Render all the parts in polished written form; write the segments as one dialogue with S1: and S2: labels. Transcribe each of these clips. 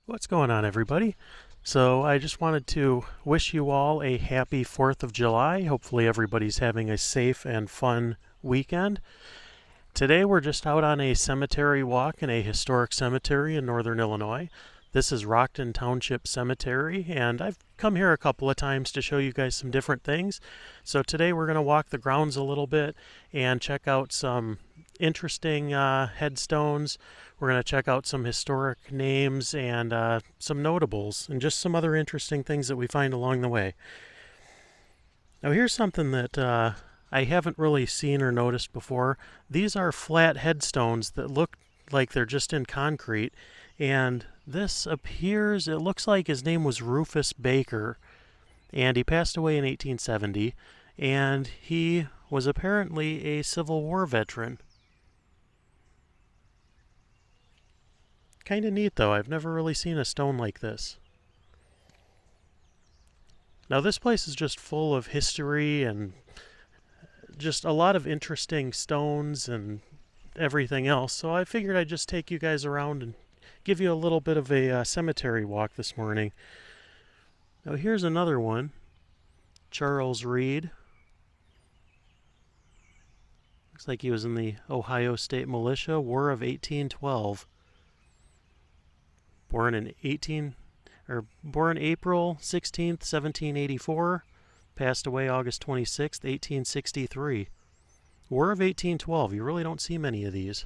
S1: What's going on, everybody? So, I just wanted to wish you all a happy 4th of July. Hopefully, everybody's having a safe and fun weekend. Today, we're just out on a cemetery walk in a historic cemetery in northern Illinois. This is Rockton Township Cemetery, and I've come here a couple of times to show you guys some different things. So, today, we're going to walk the grounds a little bit and check out some interesting headstones. We're going to check out some historic names and some notables and just some other interesting things that we find along the way. Now, here's something that I haven't really seen or noticed before. These are flat headstones that look like they're just in concrete, and this appears, it looks like his name was Rufus Baker, and he passed away in 1870, and he was apparently a Civil War veteran. Kind of neat, though. I've never really seen a stone like this. Now, this place is just full of history and just a lot of interesting stones and everything else, so I figured I'd just take you guys around and give you a little bit of a cemetery walk this morning. Now, here's another one. Charles Reed. Looks like he was in the Ohio State Militia, War of 1812. Born April 16th, 1784, passed away August 26th, 1863. War of 1812. You really don't see many of these.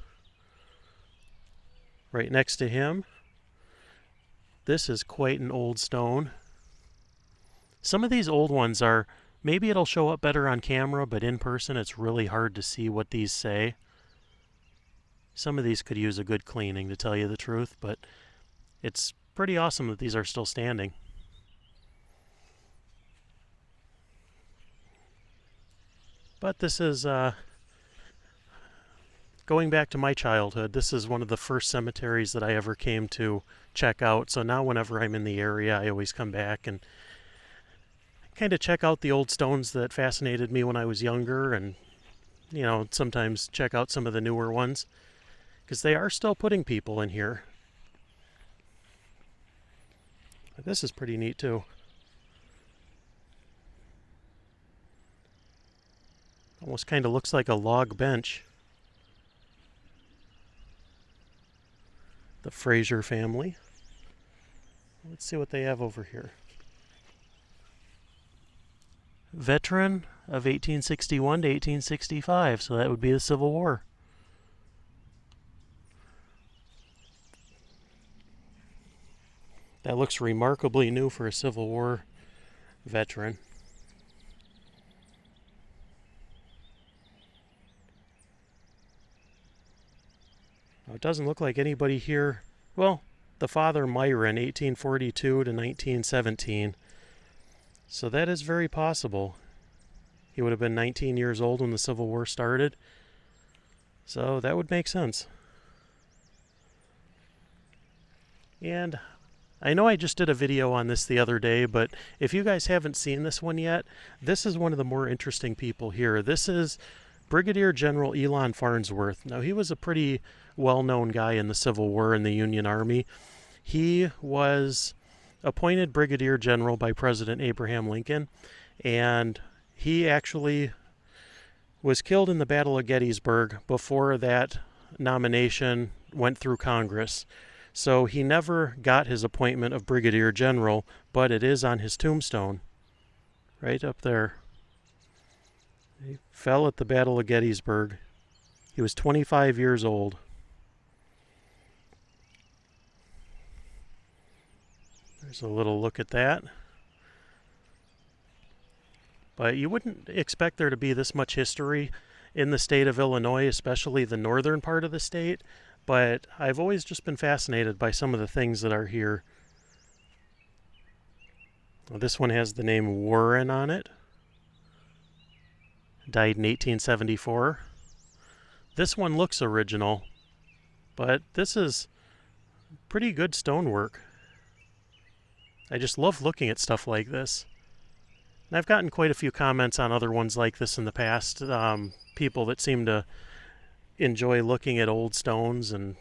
S1: Right next to him, this is quite an old stone. Some of these old ones are, maybe it'll show up better on camera, but in person it's really hard to see what these say. Some of these could use a good cleaning, to tell you the truth, but it's pretty awesome that these are still standing. But this is, going back to my childhood, this is one of the first cemeteries that I ever came to check out. So now whenever I'm in the area, I always come back and kind of check out the old stones that fascinated me when I was younger, and, sometimes check out some of the newer ones, because they are still putting people in here. This is pretty neat, too. Almost kind of looks like a log bench. The Fraser family. Let's see what they have over here. Veteran of 1861 to 1865, so that would be the Civil War. That looks remarkably new for a Civil War veteran. Now, it doesn't look like anybody here. Well, the father Myron, 1842 to 1917. So that is very possible. He would have been 19 years old when the Civil War started. So that would make sense. And I know I just did a video on this the other day, but if you guys haven't seen this one yet, this is one of the more interesting people here. This is Brigadier General Elon Farnsworth. Now, he was a pretty well-known guy in the Civil War in the Union Army. He was appointed Brigadier General by President Abraham Lincoln, and he actually was killed in the Battle of Gettysburg before that nomination went through Congress. So he never got his appointment of Brigadier General, but it is on his tombstone, right up there. He fell at the Battle of Gettysburg. He was 25 years old. There's a little look at that. But you wouldn't expect there to be this much history in the state of Illinois, especially the northern part of the state. But I've always just been fascinated by some of the things that are here. Well, this one has the name Warren on it. Died in 1874. This one looks original, but this is pretty good stonework. I just love looking at stuff like this. And I've gotten quite a few comments on other ones like this in the past. People that seem to enjoy looking at old stones and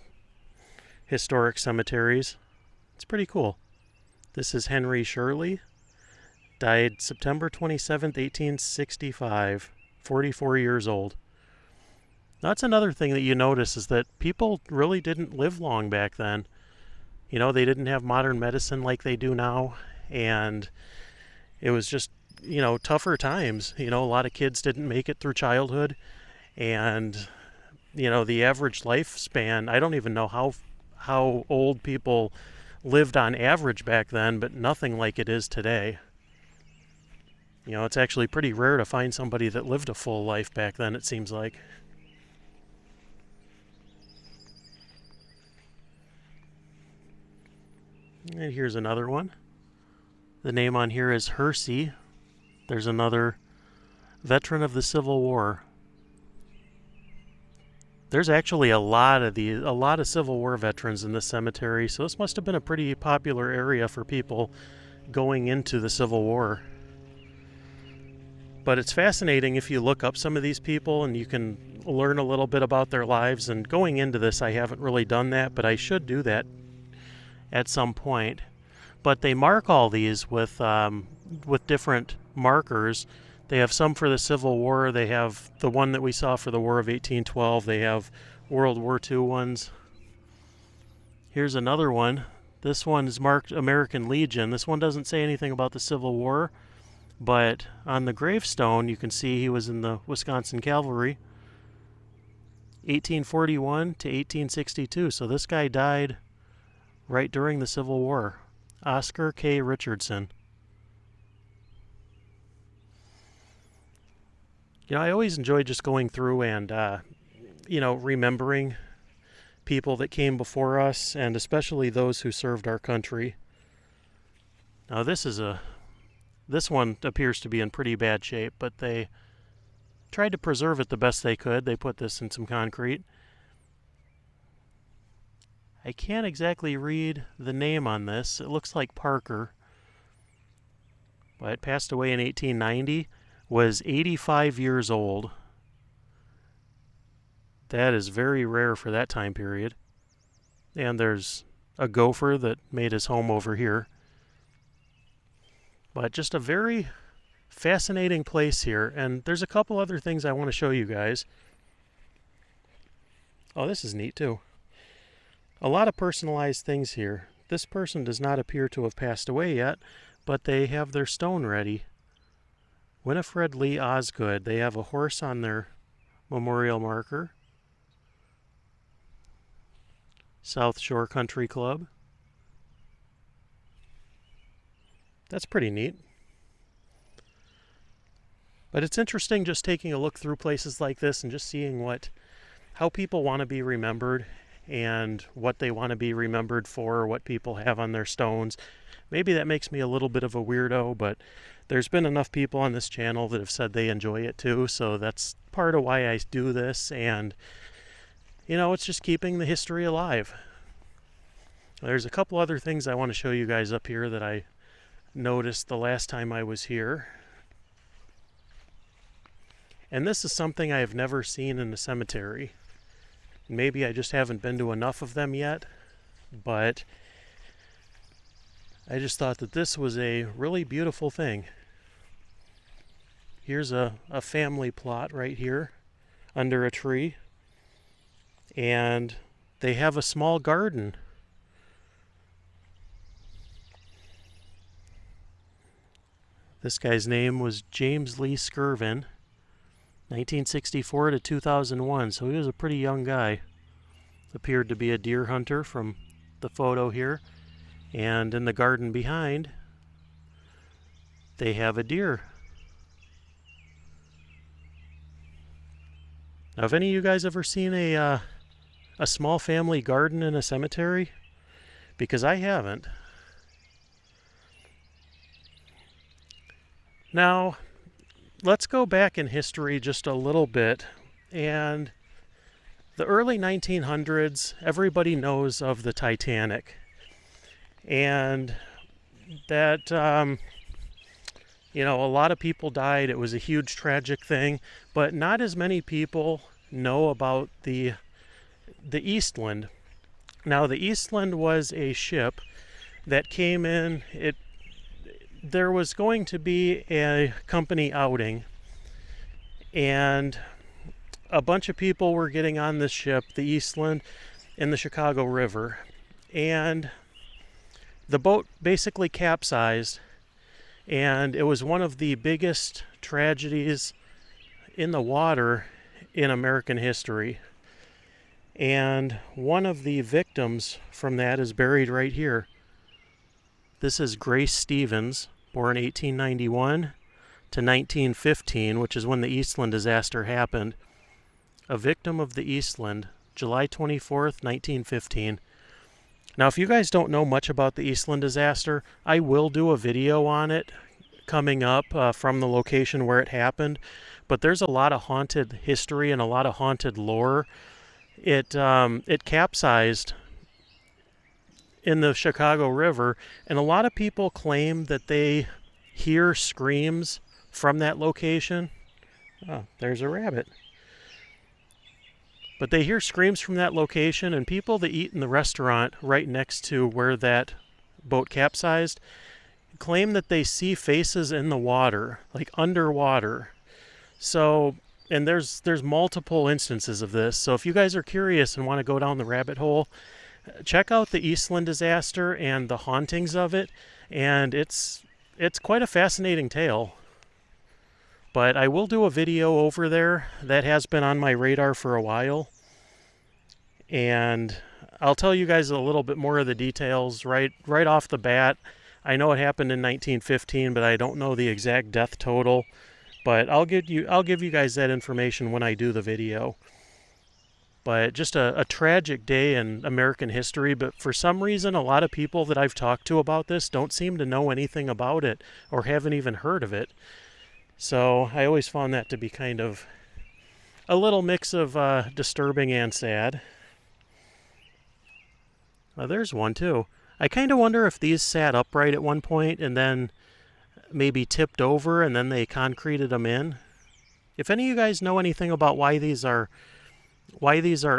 S1: historic cemeteries. It's pretty cool. This is Henry Shirley. Died September 27th, 1865. 44 years old. That's another thing that you notice is that people really didn't live long back then. You know, they didn't have modern medicine like they do now, and it was just, you know, tougher times. You know, a lot of kids didn't make it through childhood, and, you know, the average lifespan, I don't even know how old people lived on average back then, but nothing like it is today. You know, it's actually pretty rare to find somebody that lived a full life back then, it seems like. And here's another one. The name on here is Hersey. There's another veteran of the Civil War. There's actually a lot of Civil War veterans in this cemetery, so this must have been a pretty popular area for people going into the Civil War. But it's fascinating if you look up some of these people and you can learn a little bit about their lives. And going into this, I haven't really done that, but I should do that at some point. But they mark all these with different markers. They have some for the Civil War. They have the one that we saw for the War of 1812. They have World War II ones. Here's another one. This one is marked American Legion. This one doesn't say anything about the Civil War, but on the gravestone you can see he was in the Wisconsin Cavalry, 1841 to 1862. So this guy died right during the Civil War. Oscar K. Richardson. You know, I always enjoy just going through and, you know, remembering people that came before us, and especially those who served our country. Now this one appears to be in pretty bad shape, but they tried to preserve it the best they could. They put this in some concrete. I can't exactly read the name on this. It looks like Parker, but passed away in 1890, was 85 years old. That is very rare for that time period. And there's a gopher that made his home over here. But just a very fascinating place here. And there's a couple other things I want to show you guys. Oh, this is neat too. A lot of personalized things here. This person does not appear to have passed away yet, but they have their stone ready. Winifred Lee Osgood. They have a horse on their memorial marker. South Shore Country Club. That's pretty neat. But it's interesting just taking a look through places like this and just seeing how people want to be remembered and what they want to be remembered for, what people have on their stones. Maybe that makes me a little bit of a weirdo, but there's been enough people on this channel that have said they enjoy it too, so that's part of why I do this. And you know, it's just keeping the history alive. There's a couple other things I want to show you guys up here that I noticed the last time I was here. And this is something I have never seen in a cemetery. Maybe I just haven't been to enough of them yet, but I just thought that this was a really beautiful thing. Here's a family plot right here under a tree, and they have a small garden. This guy's name was James Lee Skirvin, 1964 to 2001, so he was a pretty young guy. Appeared to be a deer hunter from the photo here. And in the garden behind, they have a deer. Now, have any of you guys ever seen a small family garden in a cemetery? Because I haven't. Now, let's go back in history just a little bit. And the early 1900s, everybody knows of the Titanic. And that, you know, a lot of people died. It was a huge tragic thing. But not as many people know about the Eastland. Now, the Eastland was a ship that came in. There was going to be a company outing, and a bunch of people were getting on this ship, the Eastland, in the Chicago River, and the boat basically capsized, and it was one of the biggest tragedies in the water in American history. And one of the victims from that is buried right here. This is Grace Stevens, born 1891 to 1915, which is when the Eastland disaster happened. A victim of the Eastland, July 24th, 1915. Now, if you guys don't know much about the Eastland disaster, I will do a video on it coming up from the location where it happened. But there's a lot of haunted history and a lot of haunted lore. It capsized in the Chicago River, and a lot of people claim that they hear screams from that location. Oh, there's a rabbit. But they hear screams from that location, and people that eat in the restaurant right next to where that boat capsized claim that they see faces in the water, like underwater. So, and there's multiple instances of this. So if you guys are curious and want to go down the rabbit hole, check out the Eastland disaster and the hauntings of it, and it's quite a fascinating tale. But I will do a video over there. That has been on my radar for a while, and I'll tell you guys a little bit more of the details right off the bat. I know it happened in 1915, but I don't know the exact death total. But I'll give you guys that information when I do the video. But just a tragic day in American history. But for some reason, a lot of people that I've talked to about this don't seem to know anything about it or haven't even heard of it. So I always found that to be kind of a little mix of disturbing and sad. There's one too. I kind of wonder if these sat upright at one point and then maybe tipped over and then they concreted them in. If any of you guys know anything about why these are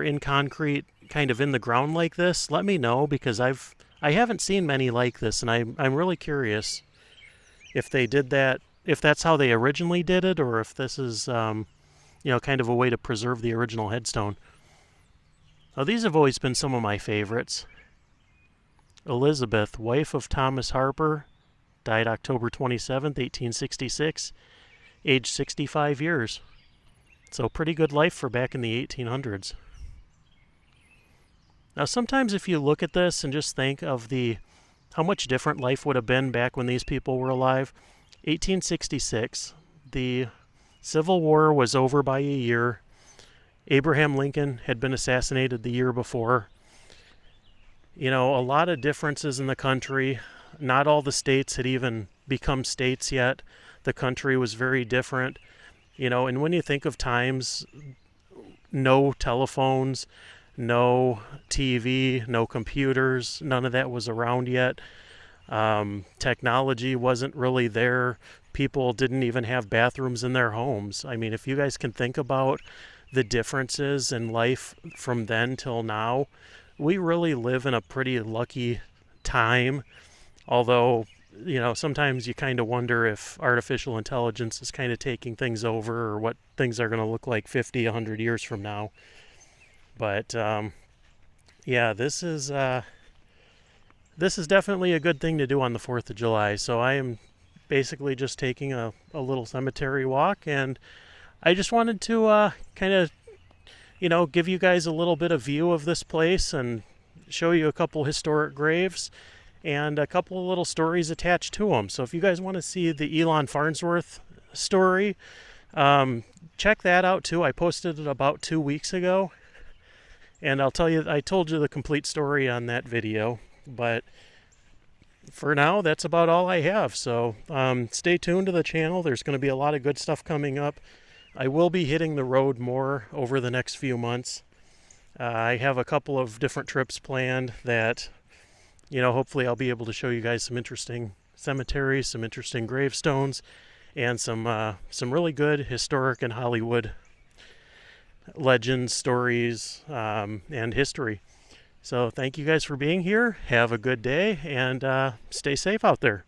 S1: in concrete, kind of in the ground like this, let me know, because I haven't seen many like this, and I'm really curious if they did that, if that's how they originally did it, or if this is kind of a way to preserve the original headstone. Now, these have always been some of my favorites. Elizabeth, wife of Thomas Harper, died October 27th, 1866, age 65 years. So pretty good life for back in the 1800s. Now sometimes if you look at this and just think of how much different life would have been back when these people were alive. 1866, the Civil War was over by a year. Abraham Lincoln had been assassinated the year before. A lot of differences in the country. Not all the states had even become states yet. The country was very different. And when you think of times, no telephones, no TV, no computers, none of that was around yet. Technology wasn't really there. People didn't even have bathrooms in their homes. I mean, if you guys can think about the differences in life from then till now, we really live in a pretty lucky time. Although, sometimes you kind of wonder if artificial intelligence is kind of taking things over, or what things are going to look like 50, 100 years from now. But, this is definitely a good thing to do on the 4th of July. So I am basically just taking a little cemetery walk, and I just wanted to kind of, give you guys a little bit of view of this place and show you a couple historic graves and a couple of little stories attached to them. So if you guys want to see the Elon Farnsworth story, check that out too. I posted it about 2 weeks ago, and I told you the complete story on that video. But for now, that's about all I have. So stay tuned to the channel. There's going to be a lot of good stuff coming up. I will be hitting the road more over the next few months. I have a couple of different trips planned that, hopefully I'll be able to show you guys some interesting cemeteries, some interesting gravestones, and some really good historic and Hollywood legends, stories, and history. So thank you guys for being here. Have a good day and stay safe out there.